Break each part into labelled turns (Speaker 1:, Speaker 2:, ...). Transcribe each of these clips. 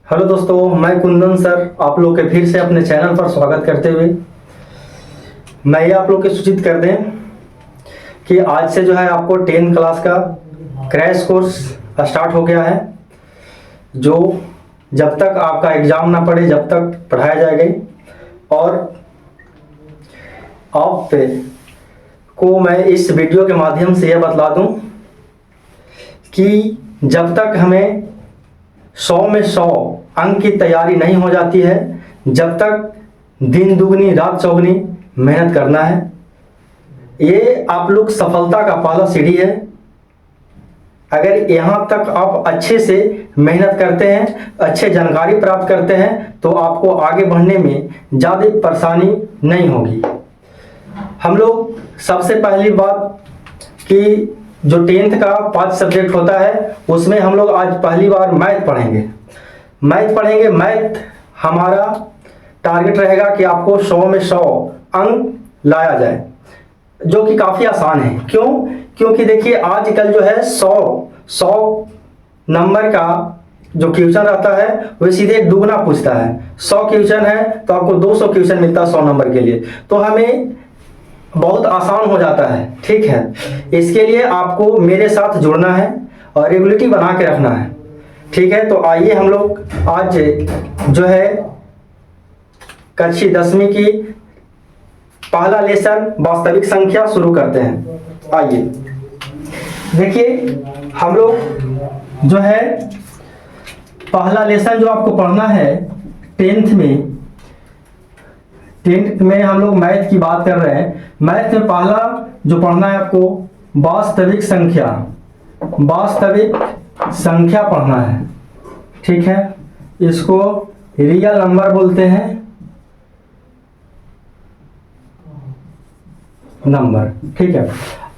Speaker 1: Hello दोस्तों, मैं Kundan sir आप लोग के फिर से अपने चैनल पर स्वागत करते हुए मैं ये आप लोग के सूचित कर दें कि आज से जो है आपको 10 क्लास का क्रैश कोर्स स्टार्ट हो गया है, जो जब तक आपका एग्ज़ाम ना पड़े जब तक पढ़ाया जाएगा। और आप को मैं इस वीडियो के माध्यम से यह बतला दूं कि जब तक हमें 100 में 100 अंक की तैयारी नहीं हो जाती है, जब तक दिन दुगनी रात चौगनी मेहनत करना है। ये आप लोग सफलता का पहला सीढ़ी है। अगर यहाँ तक आप अच्छे से मेहनत करते हैं, अच्छे जानकारी प्राप्त करते हैं, तो आपको आगे बढ़ने में ज़्यादा परेशानी नहीं होगी। हम लोग सबसे पहली बात कि जो 10th का 5 सब्जेक्ट होता है उसमें हम लोग आज पहली बार मैथ पढ़ेंगे। मैथ हमारा टारगेट रहेगा कि आपको 100 में 100 अंक लाया जाए, जो कि काफ़ी आसान है। क्योंकि देखिए आजकल जो है 100 नंबर का जो क्वेश्चन रहता है वो सीधे दुगना पूछता है। 100 क्वेश्चन है तो आपको 200 क्वेश्चन मिलता है 100 नंबर के लिए, तो हमें बहुत आसान हो जाता है। ठीक है, इसके लिए आपको मेरे साथ जुड़ना है और रेगुलरिटी बना के रखना है। ठीक है, तो आइए हम लोग आज जो है कक्षा 10वीं की पहला लेसन वास्तविक संख्या शुरू करते हैं। आइए देखिए, हम लोग जो है पहला लेसन जो आपको पढ़ना है 10th में हम लोग मैथ की बात कर रहे हैं। मैथ में पहला जो पढ़ना है आपको वास्तविक संख्या पढ़ना है। ठीक है, इसको रियल नंबर बोलते हैं, नंबर। ठीक है,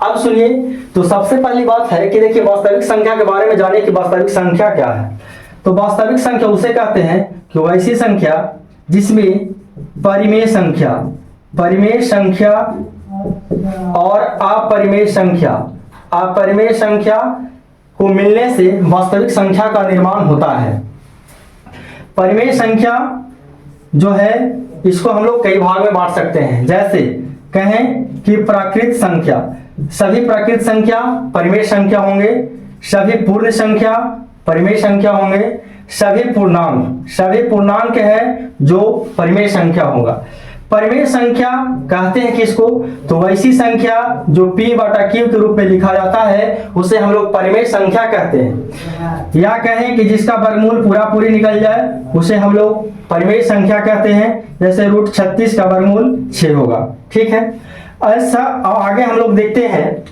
Speaker 1: अब सुनिए, तो सबसे पहली बात है कि देखिए वास्तविक संख्या के बारे में जाने कि वास्तविक संख्या क्या है। तो वास्तविक संख्या उसे कहते हैं कि वैसी संख्या जिसमें परिमेय संख्या और अपरिमेय संख्या को मिलने से वास्तविक संख्या का निर्माण होता है। परिमेय संख्या जो है इसको हम लोग कई भाग में बांट सकते हैं। जैसे कहें कि प्राकृत संख्या, सभी प्राकृत संख्या परिमेय संख्या होंगे, सभी पूर्ण संख्या परिमेय संख्या होंगे, सभी पूर्णांक है जो परिमेय संख्या होगा। परिमेय संख्या कहते हैं किसको, तो वैसी संख्या जो p बटा q के रूप में लिखा जाता है उसे हम लोग परिमेय संख्या कहते हैं। या कहें कि जिसका वर्गमूल पूरी निकल जाए उसे हम लोग परिमेय संख्या कहते हैं। जैसे √36 का वर्गमूल 6 होगा। ठीक है, ऐसा आगे हम लोग देखते हैं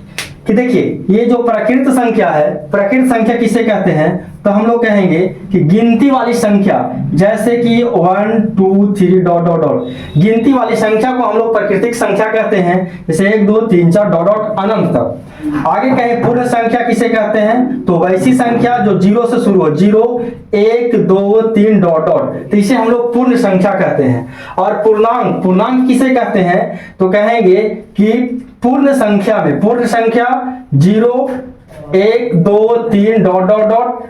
Speaker 1: कि देखिए ये जो प्राकृत संख्या है, प्राकृत संख्या किसे कहते हैं, तो हम लोग कहेंगे कि गिनती वाली संख्या, जैसे कि 1 2 3 डॉट डॉट डॉट, गिनती वाली संख्या को हम लोग प्राकृतिक संख्या कहते हैं। जैसे 1 2 3 4 डॉट डॉट अनंत तक। आगे कहें पूर्ण संख्या किसे कहते हैं, तो वैसी संख्या जो 0 से शुरू हो, 0 1 2 3 डॉट डॉट, तो इसे हम लोग पूर्ण संख्या कहते हैं। और पूर्णांक किसे कहते हैं, तो कहेंगे कि पूर्ण संख्या 0 1 2 3 डॉट डॉट डॉट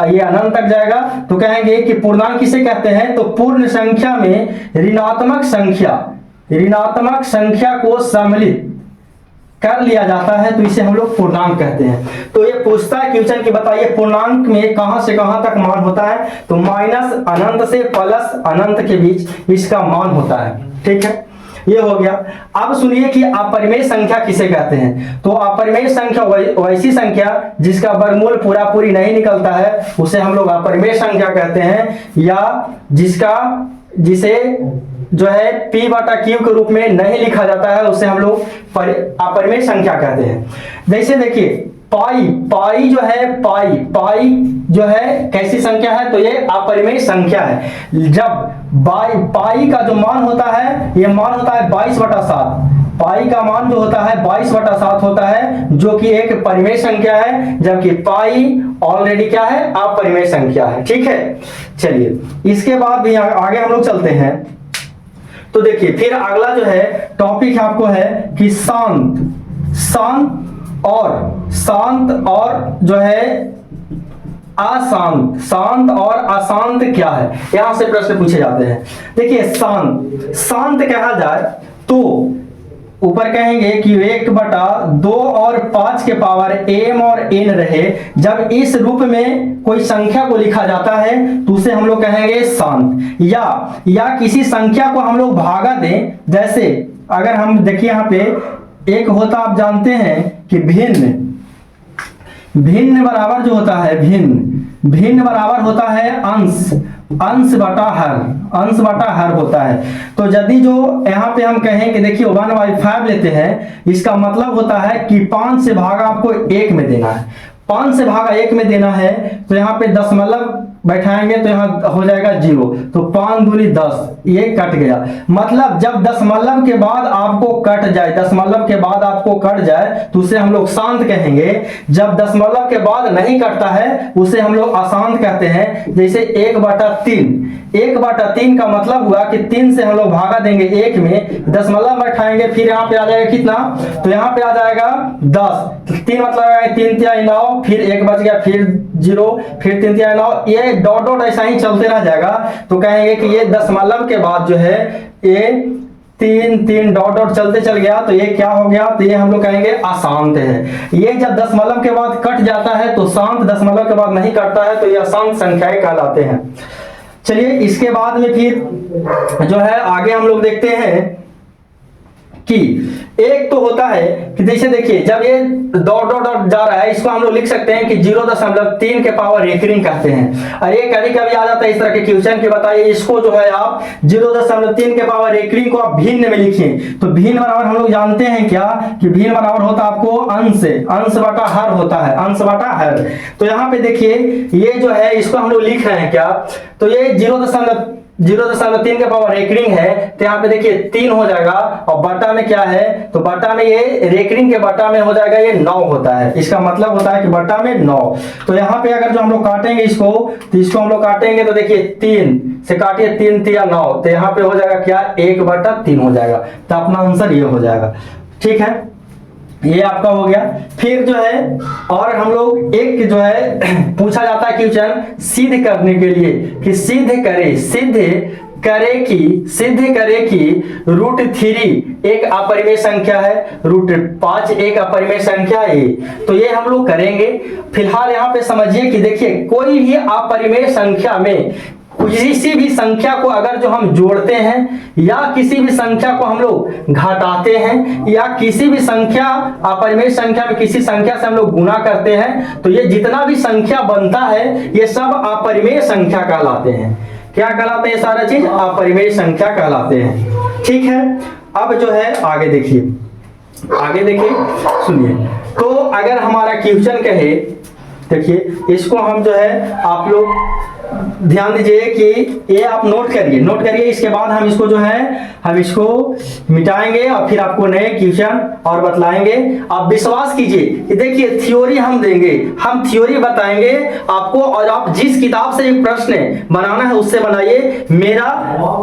Speaker 1: ये अनंत तक जाएगा, तो कहेंगे कि पूर्णांक किसे कहते हैं, तो पूर्ण संख्या में ऋणात्मक संख्या को सम्मिलित कर लिया जाता है, तो इसे हम लोग पूर्णांक कहते हैं। तो ये पूछता है क्वेश्चन की बताइए पूर्णांक में कहां से कहां तक मान होता है, तो माइनस अनंत से प्लस अनंत के बीच इसका मान होता है। ठीक है, ये हो गया। अब सुनिए कि अपरिमेय संख्या किसे कहते हैं, तो अपरिमेय संख्या वैसी संख्या जिसका वर्गमूल पूरी नहीं निकलता है उसे हम लोग अपरिमेय संख्या कहते हैं। या जिसे जो है p बटा q के रूप में नहीं लिखा जाता है उसे हम लोग अपरिमेय संख्या कहते हैं। जैसे देखिए पाई जो है कैसी संख्या है, तो ये अपरिमेय संख्या है। जब पाई का जो मान होता है, ये मान होता है 22/7। पाई का मान जो होता है 22/7 होता है, जो कि एक परिमेय संख्या है, जबकि पाई ऑलरेडी क्या है, अपरिमेय संख्या है। ठीक है, चलिए इसके बाद भी आगे हम लोग चलते हैं। तो देखिए फिर अगला जो है टॉपिक आपको है कि शांत और जो है अशांत। शांत और अशांत क्या है, यहां से प्रश्न पूछे जाते हैं। देखिए शांत, शांत कहा जाए तो ऊपर कहेंगे कि 1/2 और 5 के पावर m और n रहे, जब इस रूप में कोई संख्या को लिखा जाता है तो उसे हम लोग कहेंगे शांत। या किसी संख्या को हम लोग भागा दें, जैसे अगर हम देखिए यहाँ पे एक होता, आप जानते हैं कि भिन्न, भिन्न बराबर जो होता है भिन्न, भिन्न बराबर होता है अंश, अंश बटा हर, अंश बटा हर होता है। तो यदि जो यहाँ पे हम कहें कि देखिए 1/5 लेते हैं, इसका मतलब होता है कि 5 से भागा आपको 1 में देना है, 5 से भागा 1 में देना है, तो यहाँ पे दशमलव बैठाएंगे तो यहाँ हो जाएगा 0, तो 5 दूनी 10, ये कट गया। मतलब जब दशमलव के बाद आपको कट जाए, दशमलव के बाद आपको कट जाए तो उसे हम लोग शांत कहेंगे। जब दशमलव के बाद नहीं कटता है उसे हम लोग अशांत कहते हैं। जैसे 1/3, 1/3 का मतलब हुआ कि 3 से हम लोग भागा देंगे 1 में, दशमलव बैठाएंगे, फिर यहाँ पे आ जाएगा कितना, तो यहाँ पे आ जाएगा 10, 3 मतलब 3 3 9, फिर 1 बच गया, फिर 0, फिर 3 3 9, ये डॉट डॉट ऐसा ही चलते रह जाएगा। तो कहेंगे कि ये दशमलव के बाद जो है ये 3 3 डॉट डॉट चलते चल गया, तो ये क्या हो गया, तो ये हम लोग कहेंगे अशांत है। ये जब दशमलव के बाद कट जाता है तो शांत, दशमलव के बाद नहीं कटता है तो ये अशांत संख्याएं कहलाते हैं। चलिए इसके बाद में फिर जो है आगे हम लोग देखते हैं कि एक तो होता है कि जैसे देखिए जब ये डॉट डॉट डॉट जा रहा है, इसको हम लोग लिख सकते हैं कि 0.3 के पावर रेकरिंग कहते हैं। और ये कभी कभी आ जाता है इस तरह के क्वेश्चन के, बताइए इसको जो है आप 0.3 के पावर रेकरिंग को आप भिन्न में लिखिए, तो भिन्न बराबर हम लोग जानते हैं क्या कि भिन्न बराबर होता है आपको अंश, अंश बटा हर होता है, अंश बटा हर। तो यहाँ पे देखिए ये जो है इसको हम लोग लिख रहे हैं क्या, तो ये 0.3 के पावर रेकरिंग है, तो यहाँ पे देखिए 3 हो जाएगा, और बटा में क्या है, तो बटा में ये रेकरिंग के बटा में हो जाएगा ये 9 होता है। इसका मतलब होता है कि बटा में 9। तो यहाँ पे अगर जो हम लोग काटेंगे इसको, तो इसको हम लोग काटेंगे तो देखिए 3 से काटिए, 3 3 9, तो यहाँ पे हो जाएगा क्या 1/3 हो जाएगा। तो अपना आंसर ये हो जाएगा। ठीक है, ये आपका हो गया। फिर जो है और हम लोग एक जो है पूछा जाता है क्वेश्चन सिद्ध करने के लिए कि सिद्ध करे कि √3 एक अपरिमेय संख्या है, √5 एक अपरिमेय संख्या है। तो ये हम लोग करेंगे। फिलहाल यहाँ पे समझिए कि देखिए कोई भी अपरिमेय संख्या में किसी भी संख्या को अगर जो हम जोड़ते हैं या किसी भी संख्या को हम लोग घटाते हैं या किसी भी संख्या अपरिमेय संख्या में किसी संख्या से हम लोग गुना करते हैं, तो ये जितना भी संख्या बनता है ये सब अपरिमेय संख्या कहलाते हैं। क्या कहलाते हैं, सारा चीज अपरिमेय संख्या कहलाते हैं। ठीक है, अब जो है आगे देखिए, सुनिए। तो अगर हमारा क्वेश्चन कहे, देखिए इसको हम जो है आप लोग ध्यान दीजिए कि ये आप नोट करिए। इसके बाद हम इसको जो है हम इसको मिटाएंगे और फिर आपको नए क्वेश्चन और बतलाएंगे। आप विश्वास कीजिए कि देखिए थ्योरी हम देंगे, हम थ्योरी बताएंगे आपको, और आप जिस किताब से ये प्रश्न बनाना है उससे बनाइए। मेरा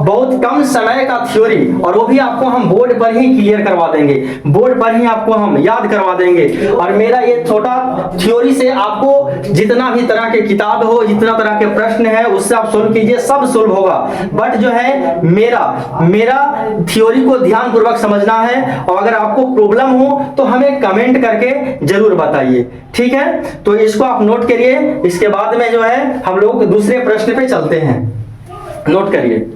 Speaker 1: बहुत कम समय का थ्योरी, और वो भी आपको हम बोर्ड पर ही क्लियर करवा देंगे, बोर्ड पर ही आपको हम याद करवा देंगे। और मेरा ये छोटा थ्योरी से आपको जितना भी तरह के किताब हो, जितना तरह के प्रश्न है उससे आप सोल्व कीजिए, सब सोल्व होगा। बट जो है मेरा थ्योरी को ध्यान पूर्वक समझना है, और अगर आपको प्रॉब्लम हो तो हमें कमेंट करके जरूर बताइए। ठीक है, तो इसको आप नोट करिए। इसके बाद में जो है हम लोग दूसरे प्रश्न पे चलते हैं। नोट करिए।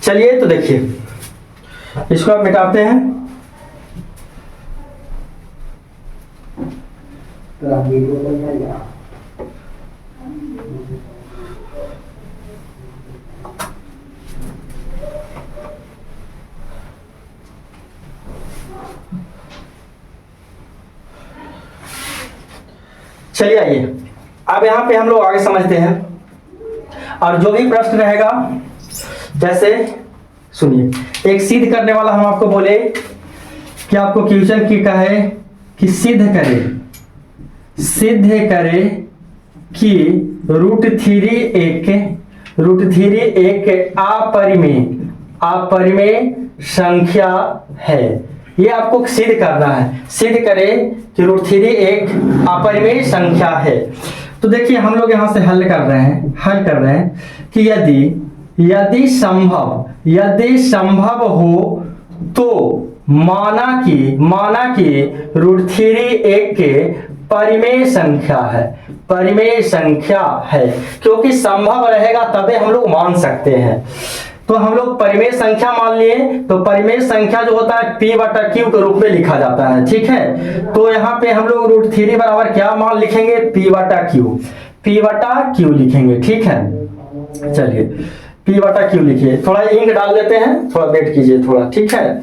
Speaker 1: चलिए तो देखिए इसको आप मिटाते हैं। चलिए आइए, अब यहाँ पे हम लोग आगे समझते हैं। और जो भी प्रश्न रहेगा, जैसे सुनिए, एक सिद्ध करने वाला हम आपको बोले कि आपको क्वेश्चन की कहे कि सिद्ध करे कि √3 एक अपरिमेय अपरिमेय संख्या है। ये आपको सिद्ध करना है। सिद्ध करें कि √3 एक अपरिमेय संख्या है। तो देखिए हम लोग यहां से हल कर रहे हैं कि यदि संभव हो तो माना कि √3 एक के परिमेय संख्या है, क्योंकि संभव रहेगा तभी हम लोग मान सकते हैं। तो हम लोग परिमेय संख्या मान लिए, तो परिमेय संख्या जो होता है P/Q के रूप में लिखा जाता है, ठीक है। तो यहाँ पे हम लोग √3 बराबर क्या मान लिखेंगे, P/Q लिखेंगे, ठीक है। चलिए P/Q लिखिए, थोड़ा इंक डाल देते हैं, थोड़ा वेट कीजिए थोड़ा, ठीक है।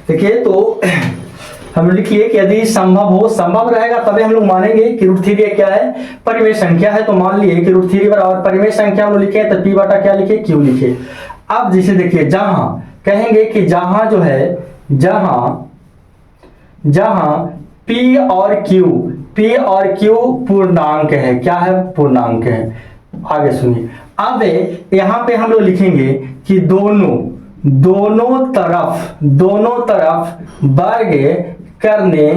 Speaker 1: देखिए तो हम लिख लिए कि यदि संभव रहेगा तभी हम लोग मानेंगे कि √3 क्या है, परिमेय संख्या है। तो मान लिए कि √3 बराबर परिमेय संख्या हम लोग लिखे, तो P/ क्या लिखे, Q लिखे। अब जैसे देखिए जहां कहेंगे कि जहां P और Q पूर्णांक है, क्या है, पूर्णांक है। आगे सुनिए, अब यहां पे हम लोग लिखेंगे कि दोनों तरफ वर्ग करने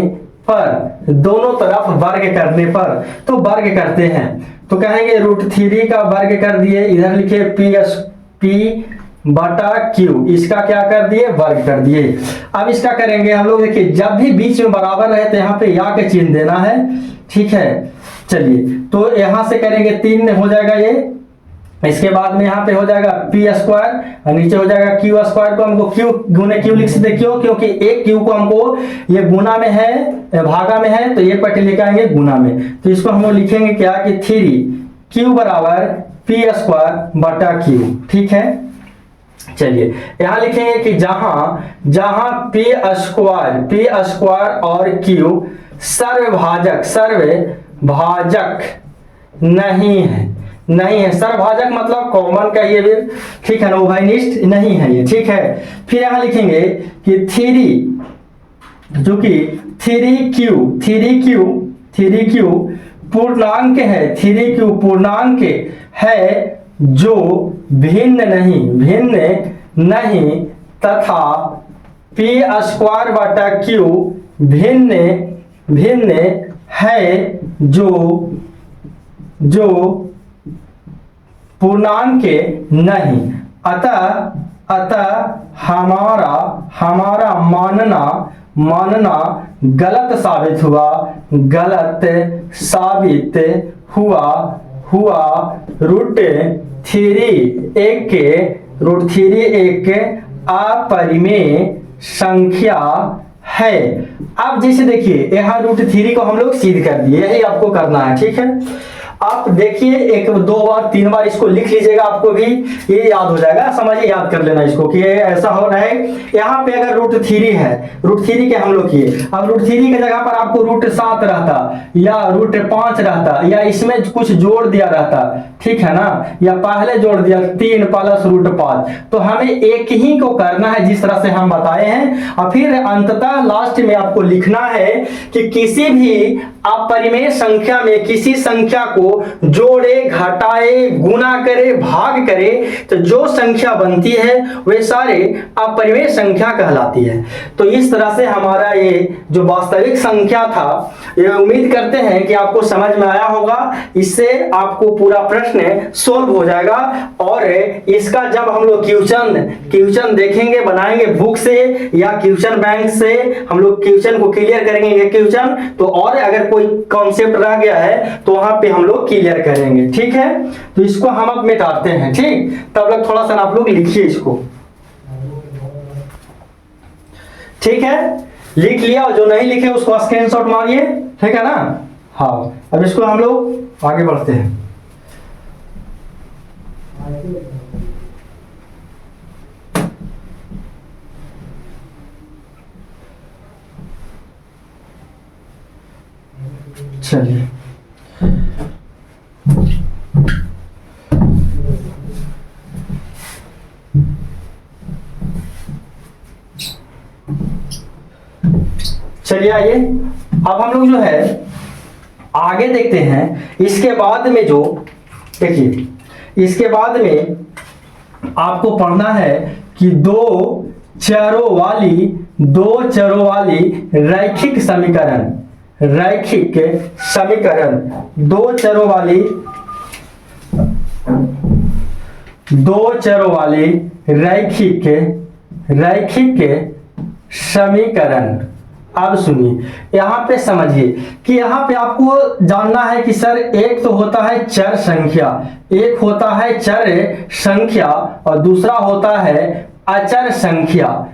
Speaker 1: पर, तो वर्ग करते हैं तो कहेंगे √3 का वर्ग कर दिए, इधर लिखे P/Q, इसका क्या कर दिए, वर्ग कर दिए। अब इसका करेंगे हम लोग, देखिए जब भी बीच में बराबर रहे तो यहाँ पे या के चिन्ह देना है, ठीक है। चलिए तो यहां से करेंगे 3 हो जाएगा ये, इसके बाद में यहाँ पे हो जाएगा P² और नीचे हो जाएगा Q²। को हमको Q गुने Q लिख सकते, क्यों, क्योंकि एक Q को हमको ये गुना में है, भागा में है, तो ये पट्टी लेके आएंगे गुना में। तो इसको हम लोग लिखेंगे क्या कि 3Q बराबर P²/Q, ठीक है। चलिए यहां लिखेंगे कि जहां P² और Q सर्वभाजक नहीं है। सर्वभाजक मतलब कॉमन कहिए भी, ठीक है ना, उभयनिष्ठ नहीं है ये, ठीक है। फिर यहां लिखेंगे कि 3Q पूर्णांक है, 3Q पूर्णांक है जो भिन्न नहीं तथा P²/Q भिन्न है जो पूर्णांक नहीं। अतः हमारा मानना गलत साबित हुआ। √3 एक अपरिमेय संख्या है। अब जैसे देखिए यहाँ √3 को हम लोग सिद्ध कर दिए, यही आपको करना है, ठीक है। आप देखिए 1 2 बार 3 बार इसको लिख लीजिएगा, आपको भी ये याद हो जाएगा। समझिए, याद कर लेना इसको कि ऐसा हो रहा है। यहाँ पे अगर √3 है, √3 के हम लोग किए, अब √3 की जगह पर आपको √7 रहता या √5 रहता, या इसमें कुछ जोड़ दिया रहता, ठीक है ना, या पहले जोड़ दिया 3 + √5। तो हमें एक ही को करना है जिस तरह से हम बताए हैं, और फिर अंततः लास्ट में आपको लिखना है कि किसी भी अपरिमेय संख्या में किसी संख्या को जोड़े, घटाए, गुना करे, भाग करे, तो जो संख्या बनती है वे सारे अपरिमेय संख्या कहलाती है। तो इस तरह से हमारा ये जो वास्तविक संख्या था, ये उम्मीद करते हैं कि आपको समझ में आया होगा। इससे आपको पूरा प्रश्न सोल्व हो जाएगा, और इसका जब हम लोग क्वेश्चन देखेंगे, बनाएंगे बुक से या क्वेश्चन बैंक से, हम लोग क्वेश्चन को क्लियर करेंगे ये क्वेश्चन, तो और अगर कोई कॉन्सेप्ट रह गया है तो वहां पे हम लोग क्लियर करेंगे, ठीक है। तो इसको हम अब मिटाते हैं, ठीक। तब तक थोड़ा सा आप लोग लिखिए इसको, ठीक है। लिख लिया, और जो नहीं लिखे उसको स्क्रीनशॉट मारिए, ठीक है ना। हाँ, अब इसको हम लोग आगे बढ़ते हैं। चलिए आइए, अब हम लोग जो है आगे देखते हैं। इसके बाद में जो देखिए इसके बाद में आपको पढ़ना है कि दो चरों वाली रैखिक समीकरण, दो चरों वाली रैखिक समीकरण। अब सुनिए, यहाँ पे समझिए कि यहाँ पे आपको जानना है कि सर एक तो होता है चर संख्या, और दूसरा होता है अचर संख्या।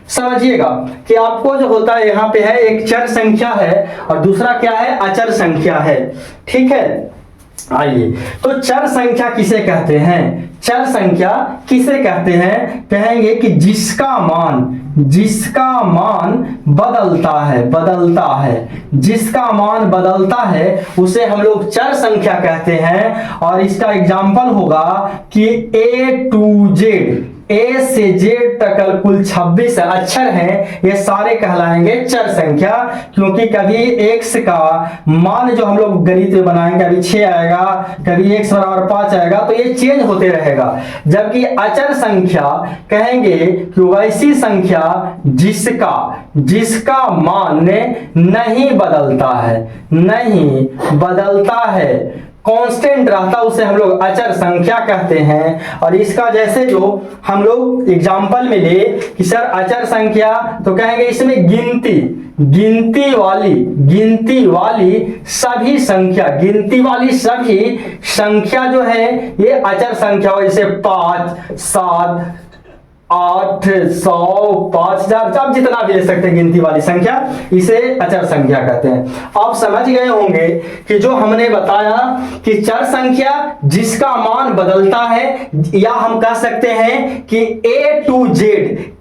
Speaker 1: समझिएगा कि आपको जो होता है यहाँ पे है एक चर संख्या है और दूसरा क्या है, अचर संख्या है। ठीक है, आइए, तो चर संख्या किसे कहते हैं? चर संख्या किसे कहते हैं? कहेंगे कि जिसका मान जिसका मान बदलता है उसे हम लोग चर संख्या कहते हैं। और इसका एग्जाम्पल होगा कि A to Z, A से Z तक कुल 26 अक्षर हैं, ये सारे कहलाएंगे चर संख्या। क्योंकि कभी x का मान जो हम लोग गणित में बनाएंगे, कभी 6 आएगा, कभी x बराबर 5 आएगा, तो ये चेंज होते रहेगा। जबकि अचर संख्या कहेंगे कि वैसी संख्या जिसका मान नहीं बदलता है, कांस्टेंट रहता, उसे हम लोग अचर संख्या कहते हैं। और इसका जैसे जो हम लोग एग्जाम्पल में ले कि सर अचर संख्या, तो कहेंगे इसमें गिनती वाली सभी संख्या जो है ये अचर संख्या हो। जैसे 5, 7, 8, 100, 5000, आप जितना भी ले सकते हैं गिनती वाली संख्या, इसे अचर संख्या कहते हैं। आप समझ गए होंगे कि जो हमने बताया कि चर संख्या जिसका मान बदलता है, या हम कह सकते हैं कि A to Z,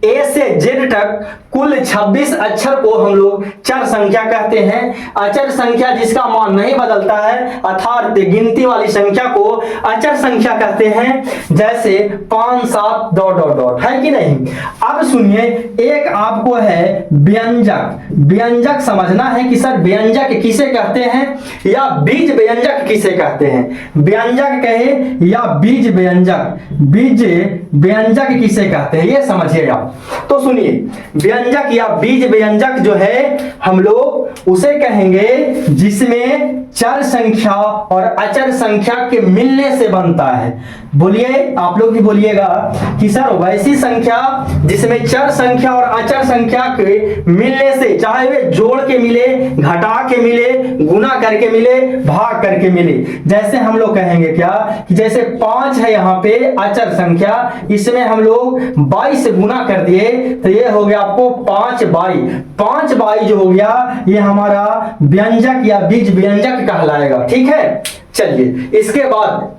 Speaker 1: A से Z तक कुल 26 अक्षर को हम लोग चर संख्या कहते हैं। अचर संख्या जिसका मान नहीं बदलता है, अर्थात गिनती वाली संख्या को अचर संख्या कहते हैं। जैसे 5, 7 ... है कि नहीं। अब सुनिए, एक आपको है व्यंजक समझना है कि सर व्यंजक किसे कहते हैं या बीज व्यंजक किसे कहते हैं। व्यंजक कहे या बीज व्यंजक किसे कहते हैं, ये समझिएगा। तो सुनिए, व्यंजक या बीज व्यंजक जो है हम लोग उसे कहेंगे जिसमें चर संख्या और अचर संख्या के मिलने से बनता है। बोलिए, आप लोग भी बोलिएगा कि सर वैसी संख्या जिसमें चर संख्या और अचर संख्या के मिलने से, चाहे वे जोड़ के मिले, घटा के मिले, गुना करके मिले, भाग करके मिले। जैसे हम लोग कहेंगे क्या कि जैसे 5 है यहाँ पे अचर संख्या, इसमें हम लोग 22 से गुना कर दिए तो ये हो गया आपको 5/22 जो हो गया, ये हमारा व्यंजक या बीज व्यंजक कहलाएगा। ठीक है, चलिए इसके बाद